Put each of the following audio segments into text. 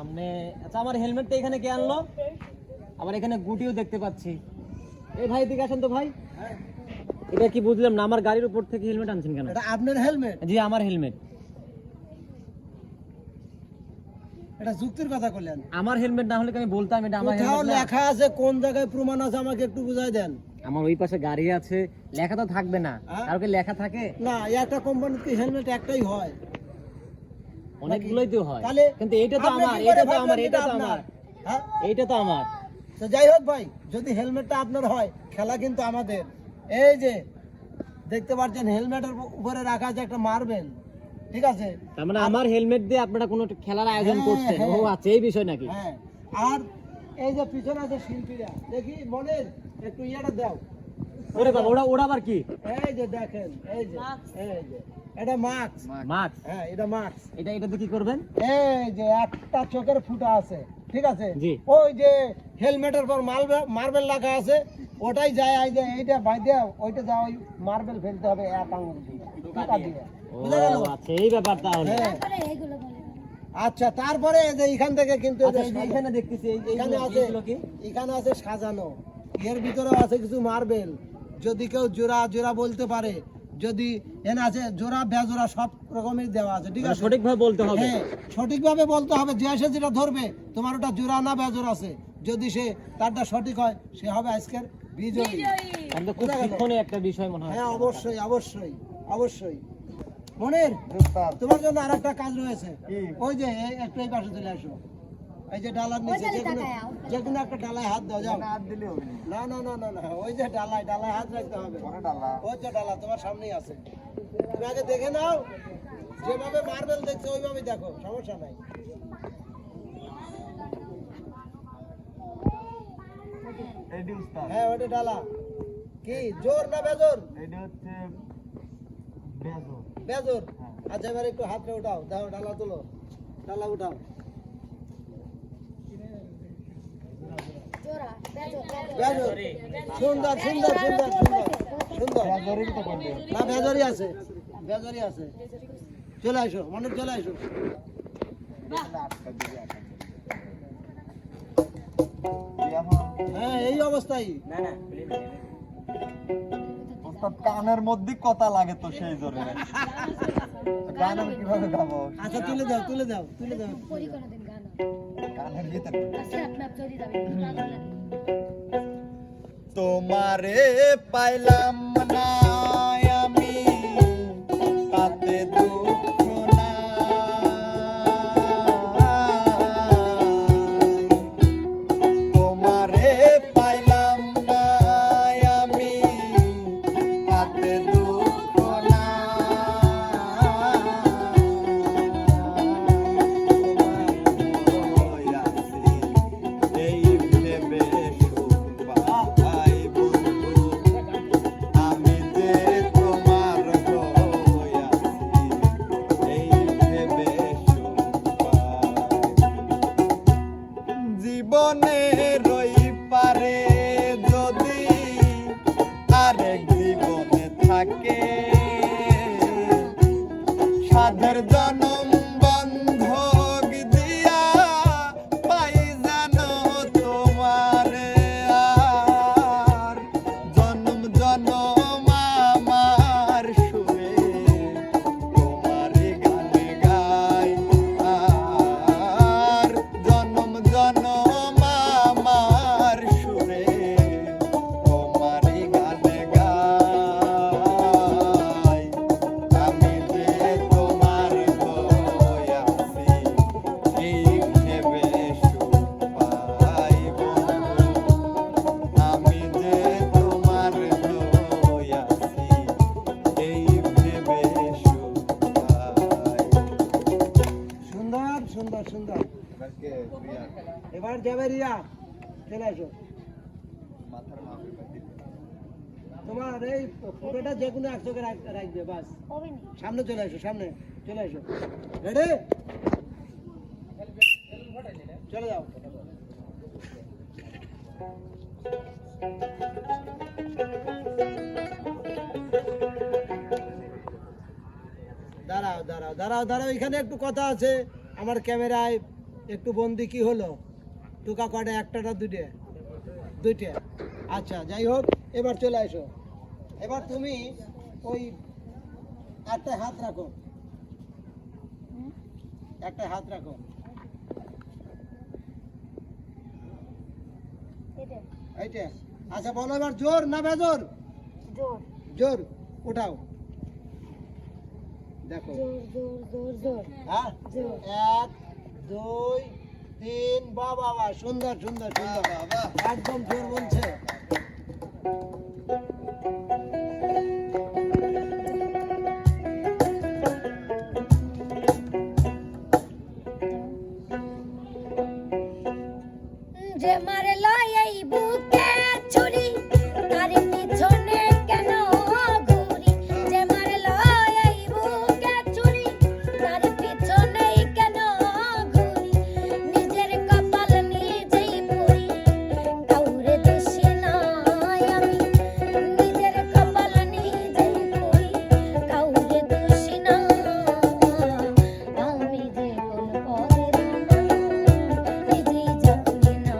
সামনে। আচ্ছা আমার হেলমেটটা এখানে কে আনলো? আবার এখানে গুটিও দেখতে পাচ্ছি। এই ভাই দিকে আসেন তো ভাই। এটা কি বুঝলাম না, আমার গাড়ির উপর থেকে হেলমেট আনছেন কেন? এটা আপনার হেলমেট? জি আমার হেলমেট। এটা যুক্তির কথা বললেন। আমার হেলমেট না হলে কি আমি বলতাম এটা আমার কোথাও হেলমেট না? লেখা আছে, কোন জায়গায় প্রমাণ আছে আমাকে একটু বুঝাই দেন। আমার ওই পাশে গাড়ি আছে, লেখা তো থাকবে না? আর কি লেখা থাকে? না, একটা কোম্পানিতে হেলমেট একটাই হয়, অনেকগুলোই তো হয়। তাহলে কিন্তু এটা তো আমার, এটা তো আমার, এটা তো আমার, হ্যাঁ এইটা তো আমার। তো যাই হোক ভাই, যদি হেলমেটটা আপনার হয়, খেলা কিন্তু আমাদের। এই যে দেখতে পাচ্ছেন হেলমেটের উপরে রাখা আছে একটা মার্বেল, ঠিক আছে? তার মানে আমার হেলমেট দিয়ে আপনারা কোনো খেলার আয়োজন করছেন? ও আচ্ছা, এই বিষয় নাকি? হ্যাঁ। আর এই যে পিছনে আছে শিল্পীরা, দেখি মনের একটু ইয়েটা দাও। ওরে বাবা, ওরা আবার কি? এই যে দেখেন, এই যে এটা মাস্ক। মাস্ক? হ্যাঁ, এটা মাস্ক। এটাতে কি করবেন? এই যে একটা চোখের ফুটা আছে, ঠিক আছে? জি। ওই যে হেলমেটের পর মার্বেল লাগা আছে, ওটাই যায়। এই যে এইটা বাইদে ওইটা যায়, ওই মার্বেল ফেলতে হবে এক আঙুল দিয়ে, ফুটা দিয়ে। বুঝা গেল? আচ্ছা এই ব্যাপার তাহলে। হ্যাঁ। আচ্ছা, তারপরে এই যে এখান থেকে কিন্তু আচ্ছা, এই যে এখানে দেখতেছি এখানে আছে, এখানে আছে সাজানো, এর ভিতরেও আছে কিছু মার্বেল। যদি কেউ জোড়া জোড়া বলতে পারে, যদি এখানে আছে জোড়া বেজোড়া সব রকমের দেওয়া আছে, ঠিক আছে? সঠিকভাবে বলতে হবে। হ্যাঁ, সঠিকভাবে বলতে হবে। যে এসে যেটা ধরবে, তোমার ওটা জোড়া না বেজোড়া আছে, যদি সে তারটা সঠিক হয়, সে হবে আজকের বিজয়ী। একদম খুব শিক্ষণীয় একটা বিষয় মনে হয়। হ্যাঁ, অবশ্যই অবশ্যই অবশ্যই। মনের, তোমার জন্য আরেকটা কাজ রয়েছে। ওই যে একটু এই পাশে চলে আসো। এই যে ডালার নিচে যে কোনো একটা ডালায় হাত দাও, যাও। না না না না না, ওই যে ডালায় হাত রাখতে হবে। ওই যে ডালা তোমার সামনেই আছে, তুমি আগে দেখে নাও। যেভাবে মার্বেল দেখছো ওইভাবে দেখো, সমস্যা নাই। হ্যাঁ, ওটা ডালা। কি জোর না বেজোর? এটা হচ্ছে বেজোর। আচ্ছা, এবার একটু হাতটা উঠাও, দাও, ডালা তোলো, ডালা উঠাও। বেজোর। সুন্দর সুন্দর সুন্দর সুন্দর সুন্দর। না, বেজরই আছে, বেজরই আছে। চলে আসো মনে, চলে আসো। হ্যাঁ, এই অবস্থায়। কানের মধ্যে কথা লাগে তো, সেই জন্য গান আমি কিভাবে গাবো? আচ্ছা, তুলে দাও তুলে দাও তুলে দাও। কানের ভিতরে তোমারে পাইলাম না আমি, তাতে দুঃখ নাই। তোমারে পাইলাম না আমি, তাতে দুঃখ নাই। এই ভেবে পাই বন্ধু, আমি যে তোমার হইয়াছি, এই ভেবে জীবনে রই পারে যদি আরেক জীবনে থাকে, সাধের জনম বন্ধক দিয়া পাই জানো তোমারে, আর জনম জনম আমার সুরে তোমারে গানে গাই, আর জনম জনম আমার সুরে তোমারে গানে গাই। আমি যে তোমার হইয়াছি, এই ভেবে সুখ পাই বন্ধু, আমি যে তোমার হইয়াছি, এই ভেবে সুখ পাই। সুন্দর সুন্দর সুন্দর। এবার যাবে রিয়া, চলে আসো। তোমার এই ফটোটা যে কোনো এক চোখে রাখবে, বাস। সামনে চলে আসো, সামনে চলে আসো। রেডি, চলে যাও। দাঁড়াও দাঁড়াও দাঁড়াও দাঁড়াও, এখানে একটু কথা আছে। আমার ক্যামেরায় একটু বন্দি কি হলো? টোকা কয়টা? একটা না দুইটা? দুইটা। আচ্ছা যাই হোক, এবার চলে আসো। এবার তুমি ওই একটা হাত রাখো, একটা হাত রাখো। এইটা। আচ্ছা বলো এবার জোর না বেজোর? জোর জোর। উঠাও, দেখো। জোর জোর জোর জোর হ্যাঁ, জোর। 1 2 3। বাহ বাহ বাহ, সুন্দর সুন্দর সুন্দর, একদম জোর বলছে। যে মারলো এই বুকে ছুরি তার পিছনে কেন ঘুরি? যে মারলো এই বুকে ছুরি তার পিছনে কেন ঘুরি? নিজের কপাল নিজেই পুরি, কাউরে দোষী নয় আমি। নিজের কপাল নিজেই পুরি, কাউরে দোষী নয় আমি। যে কোন পদের নিজেই জানি না,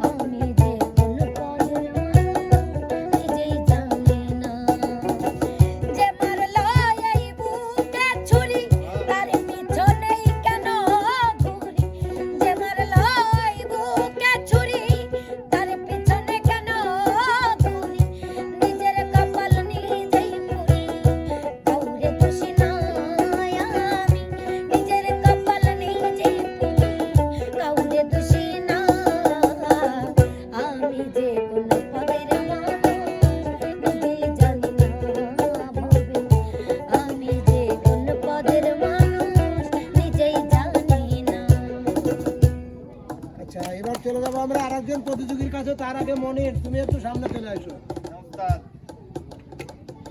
আমি যে কোন পদের নিজেই জানি না। যে মারলো এই বুকে ছুরি তার পিছনেই কেন ঘুরি? যে মারলো এই বুকে ছুরি তার পিছনে কেন ঘুরি? নিজের কপাল নিজেই পুরি, কাউরে দোষী নয় আমি। নিজের কপাল নিজেই পুরি, কাউরে দোষী না আমি। যে কোন পদের নিজেই জানি না ভাবে, আমি যে কোন পদের মানুষ নিজেই জানি না। আচ্ছা এবার চলে যাবো আমরা আরেকজন প্রতিযোগীর কাছে। তার আগে মনির, তুমি একটু সামনে চলে আসো।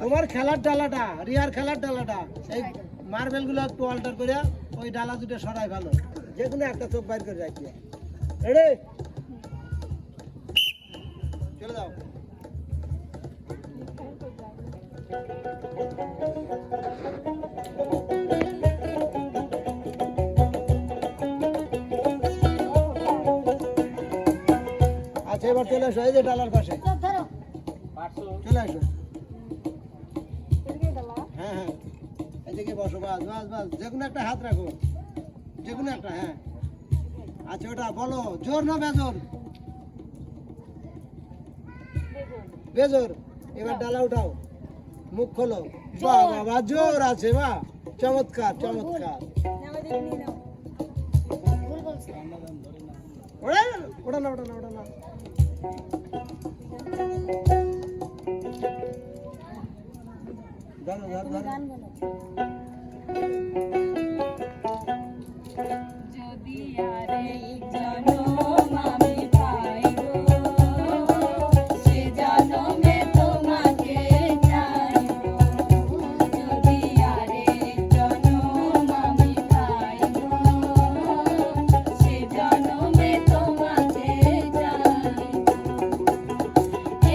তোমার খেলার ডালাটা, রিয়ার খেলার ডালাটা, এই মার্বেল গুলো একটু অল্টার করে ওই ডালা দুটো সরাই ভালো, যে কোনো একটা চোখ বাইর করে রাখি। রেডি? চলে যাও। আচ্ছা এবার চলে আসো এই যে ডালার পাশে, ধরো চলে আসো। হ্যাঁ হ্যাঁ, এদিকে বসো। বাস বাস বাস, যে কোনো একটা হাত রাখো, যে কোনো একটা। হ্যাঁ আচ্ছা, ওটা বলো জোর না বেজোর? বেজোর। এবার ডালা উঠাও, মুখ খোলো। বাহ বাবা, জোর আছে, বাহ, চমৎকার চমৎকার। ভুল বলছি। ওটা ওটা না, ওটা না, ওটা না। ধরো ধরো ধরো। গান বলো। যদি আরে জনম আমি পাইব, সে জনমে তোমাকে চাইব। যদি আরে জনম আমি পাইব, সে জনমে তোমাকে চাইব।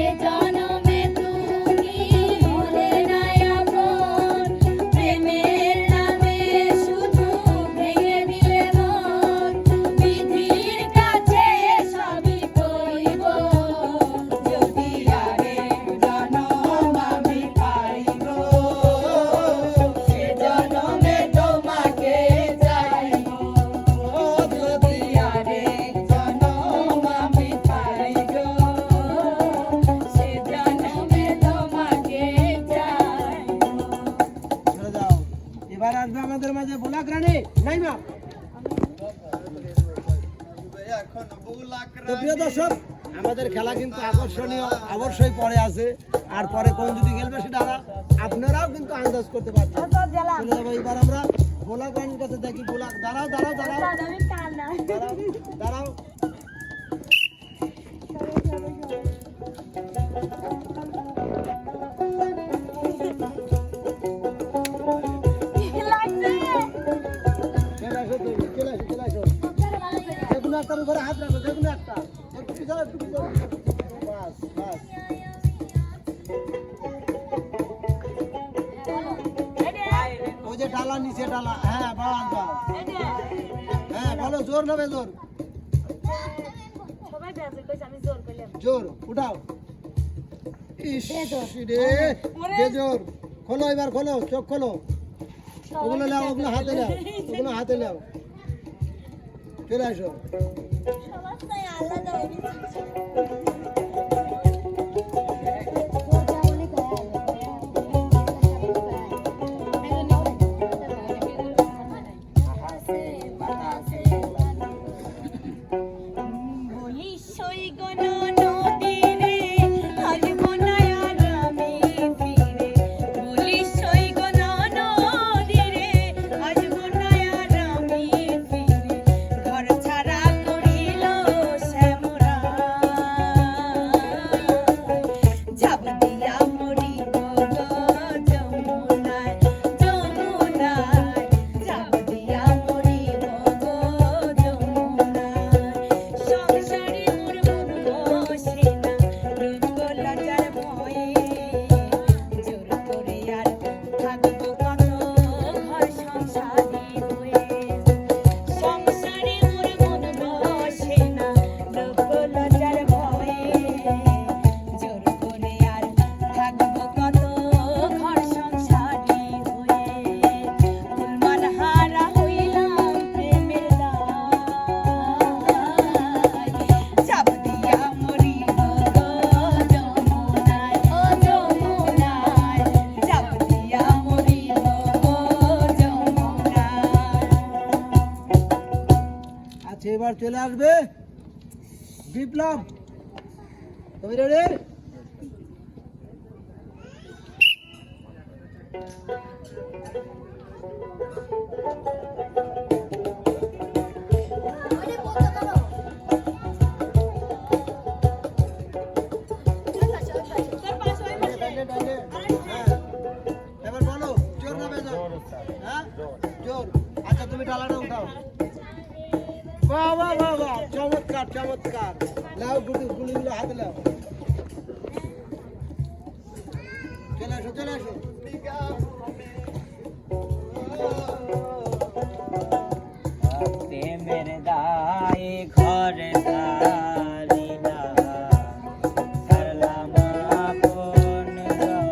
এ জনমে তুমি হলে না আপন, প্রেমের নামে শুধু ভেঙে দিলে মন। বিধির কাছে সবই কইব, যদি আরে জনম আমি পাইব, সে জনমে তোমাকে চাইব। যদি আরে জনম আমি পাইব, সে জনমে তোমাকে চাইব। চলে যাও। এবার আসবে আমাদের মাঝে বোলাক রানী, নাইমা। তো প্রিয় দর্শক, আমাদের খেলা কিন্তু আকর্ষণীয় অবশ্যই পরে আছে, আর পরে কোন যদি খেলবে সেটা আপনারাও কিন্তু আন্দাজ করতে পারছেন। চলে যাবো এবার আমরা বোলাক রানীর কাছে। দেখি বোলাক, দাঁড়াও দাঁড়াও দাঁড়াও দাঁড়াও দাঁড়াও। চলে আসো তুমি, চলে আসো চলে আসো। যে কোনো একটার উপরে হাত রাখো, যে কোনো একটা। একটু পিছনে, একটু পিছনে। বাস বাস। ওই যে ডালা নিচে ডালা, হ্যাঁ বাস বাস। বলো জোর না বেজোর? সবাই বেজর কইছে, আমি জোর কইলাম। জোর উঠাও। ইস রে বেজোর। খোলো এবার, খোলো চোখ খোলো। ওগুলো নাও, ওগুলো হাতে নাও, ওগুলো হাতে নাও। চলে আসো। সবার তাই আলাদা হয়ে গেছে। বলি সৈগন নদীরে আসব না আর আমি ফিরে, বলি সৈগন নদীরে আসব না আর আমি ফিরে, ঘর ছাড়া করিল শ্যামরা, যাব দিয়া মরিব গো যমুনায়, যমুনায়, যাব দিয়া মরিব গো যমুনায়, সংসারে মোর মন বসে না, রূপ লজ্জার ভয়ে, জোর করে আর থাকবো কত ঘর সংসারী হয়ে, সংসারে মোর মন বসে না, রূপ লজ্জার ভয়ে, জোর করে আর থাকবো কত ঘর সংসারী হয়ে, ফুলমান হারা হইলাম প্রেমের দায়, চাপ দিয়া মরিব গো যমুনায়, ও যমুনায়, চাপ দিয়া মরিব গো যমুনায়। আচ্ছা এবার চলে আসবে বিপ্লব। তুমি রেডি? ওরে বন্ধ করো। তোর পাশে ওই পাশে। হ্যাঁ। এবার বলো জোর না বেজোর? হ্যাঁ জোর। আচ্ছা তুমি ডালাটা উঠাও। বাহ বাহ বাহ বাহ, চমৎকার চমৎকার। লাও গুলিগুলো হাতে লাও। চলে আসো চলে আসো। প্রেমের দায়ে ঘর ধারি না, ছাড়লাম আপন ঘর,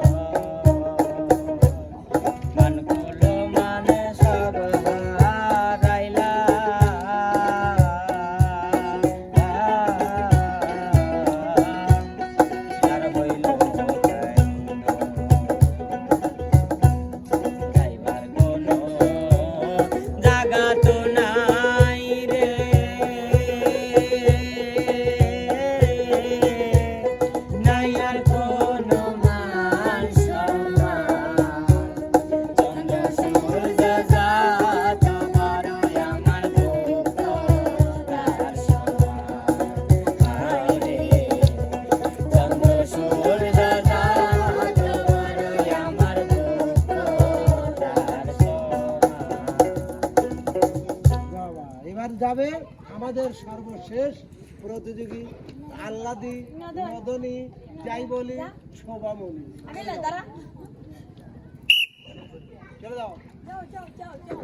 মনগুলো মানে সব হারাইলাম, আর হইল যাইবার কোনো জাগা তো নাই রে, নাই আর কোনো মান সম্মান, চন্দ্র সূর্য যাত বড় আমার দুঃখ তার সমান, হায় রে চন্দ্র সূর্য যাত বড় আমার দুঃখ তার সমান। বাহ বাহ। এবার যাবে আমাদের সর্বশেষ প্রতিযোগী আল্লাদি, মদনী, যাই বলি শোভামণি। আমি দাঁড়া, চলে যাও। যাও যাও যাও যাও।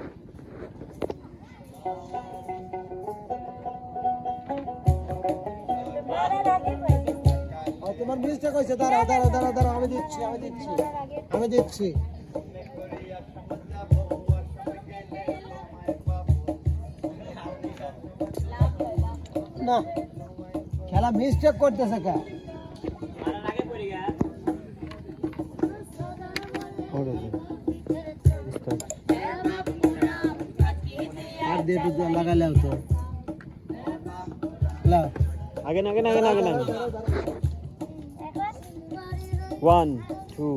ও, তোমার মিস্টেক হয়েছে। দাঁড়াও দাঁড়াও দাঁড়াও দাঁড়াও, আমি দিচ্ছি আমি দিচ্ছি আমি দিচ্ছি। না খেলা মিস্টেক করতেছে কে? আর দিয়ে তো লাগালে তো লাও। আগে না আগে না আগে না আগে না 1 2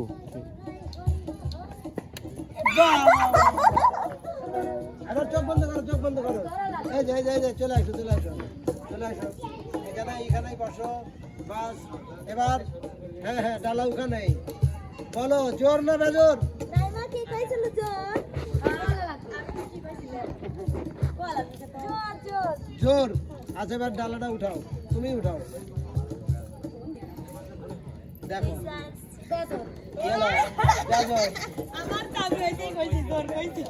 এবার চোখ বন্ধ করো, চোখ বন্ধ করো। এই যে এই যে এই যে, চলে আসো চলে আসো চলে আসো। এখানেই বসো বাস। এবার হ্যাঁ হ্যাঁ ডালা ওখানেই। বলো জোর না বেজোর? নাইমা কি কইছিল জোর? কি কইছিল? জোর জোর। জোর। আচ্ছা এবার ডালাটা উঠাও, তুমি উঠাও। দেখো বেজর। চলো, দেখো আমার চাপ রয়েছে কইছি, জোর কইছি।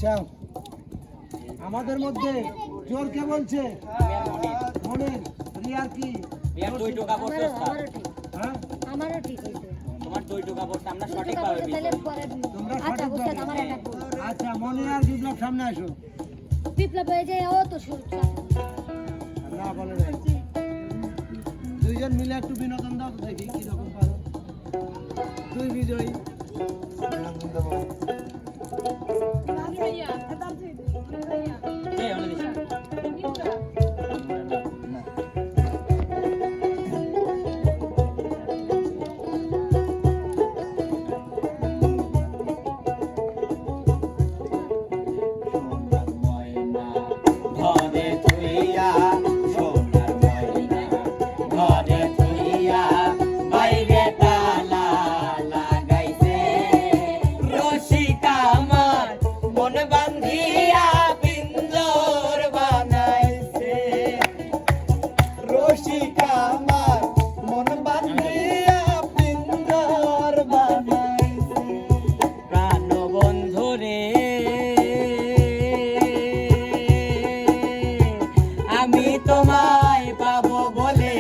আচ্ছা, আমাদের মধ্যে জোর কে বলছে? মনির। রিয়ার কি? রিয়ার দুই টোকা পড়ছে ওস্তাদ। আমারও ঠিক, হ্যাঁ, আমারও ঠিক হয়েছে। তোমার দুই টোকা পড়ছে, আমরা দুটো সঠিক কাপড় পাবে তাহলে পরে তোমরা আচ্ছা সঠিক উস্তাদ পাবে। আমার একটা ভুল। আচ্ছা, মনির আর বিপ্লব সামনে আসো। বিপ্লব হয়ে যায় ও তো সুরক্ষা। না বলে নাই। দুইজন মিলে একটু বিনোদন দাও তো দেখি কিরকম পারো। দুই বিজয়ী। এই আমরা দিছি। সোনার ময়না ঘরে থুইয়া, সোনার ময়না ঘরে থুইয়া, বাইরে তালা লাগাইছে। রসিকা আমার মন বান্ধিয়া পিঞ্জর বানাইছে। রসিকা আমার মন বান্ধিয়া পিঞ্জর বানাইছে। প্রাণ বন্ধু রে, আমি তোমায় পাবো বলে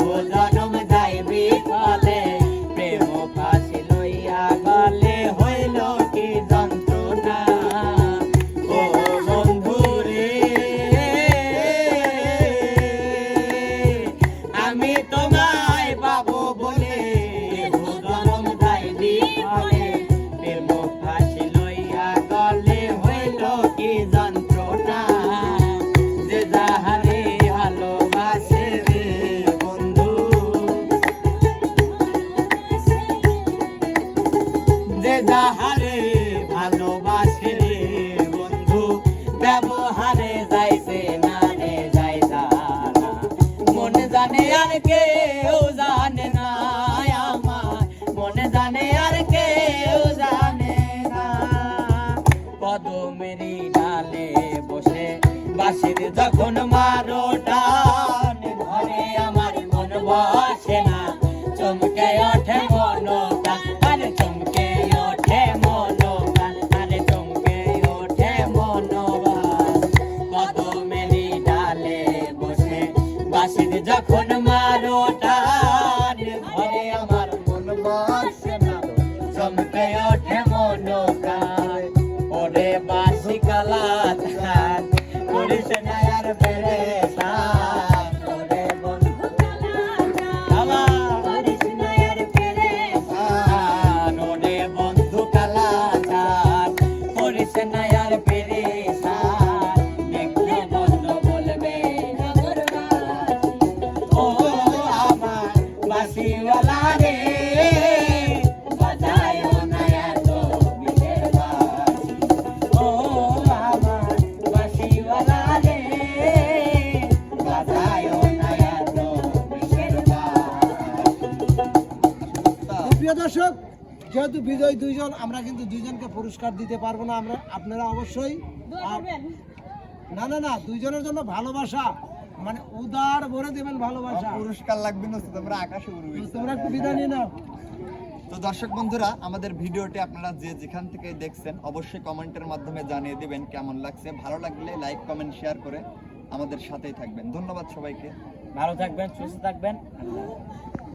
ও জনম যাইবি ফলে। প্রেম ফাঁসি লইয়া গলে হইল কি যন্ত্রণা। ও বন্ধু রে, আমি তোমায় পাবো বলে ও জনম যাইবি ফলে। প্রেম ফাঁসি লইয়া গলে হইল কি যন্ত্রণা। যে যাহারে ভালোবাসে রে বন্ধু, যে যাহারে ভালোবাসে রে বন্ধু, ব্যবহারে যাইছে না রে যাই জানা। মন জানে আর কেউ জানে না আমার, মন জানে আর কেউ জানে না। পদমেরি ডালে বসে বাঁশির যখন মারো টান, ঘরে আমার মন বসে না, চমকে ওঠে মন প্রাণ। আরে চমকে ওঠে মন প্রাণ, আরে চমকে ওঠে মন প্রাণ। পদমেরি ডালে বসে বাঁশির যখন মারো টান, ঘরে আমার মন বসে না, চমকে ওঠে মন প্রাণ। ওরে বাঁশি কালা ধান, করিস না আর পেরেশান। ওরে বন্ধু আমার করিস না আর পেরেশান। ওরে বন্ধু কালা ধান, করিস না আর পেরেশান। দেখলে বন্ধু বলবে ও আমার বাঁশিওয়ালা রে, বাজায়ও না এত বিশের বাঁশি। ও আমার বাঁশিওয়ালা রে, বাজায়ও না এত বিশের বাঁশি। প্রিয় দর্শক, যেহেতু বিজয় দুইজন, আমরা কিন্তু দুইজনকে পুরস্কার দিতে পারবো না। আপনারা অবশ্যই না না না, দুইজনের জন্য ভালোবাসা মানে উদার ভরে দেবেন ভালোবাসা। পুরস্কার লাগবে না, তোমরা আকাশে উড়বে। তোমরা একটু বিদায় নিয়ে নাও। তো দর্শক বন্ধুরা, আমাদের ভিডিওটি আপনারা যে যেখান থেকে দেখছেন অবশ্যই কমেন্টের মাধ্যমে জানিয়ে দিবেন কেমন লাগছে। ভালো লাগলে লাইক কমেন্ট শেয়ার করে আমাদের সাথেই থাকবেন। ধন্যবাদ সবাইকে। ভালো থাকবেন, সুস্থ থাকবেন।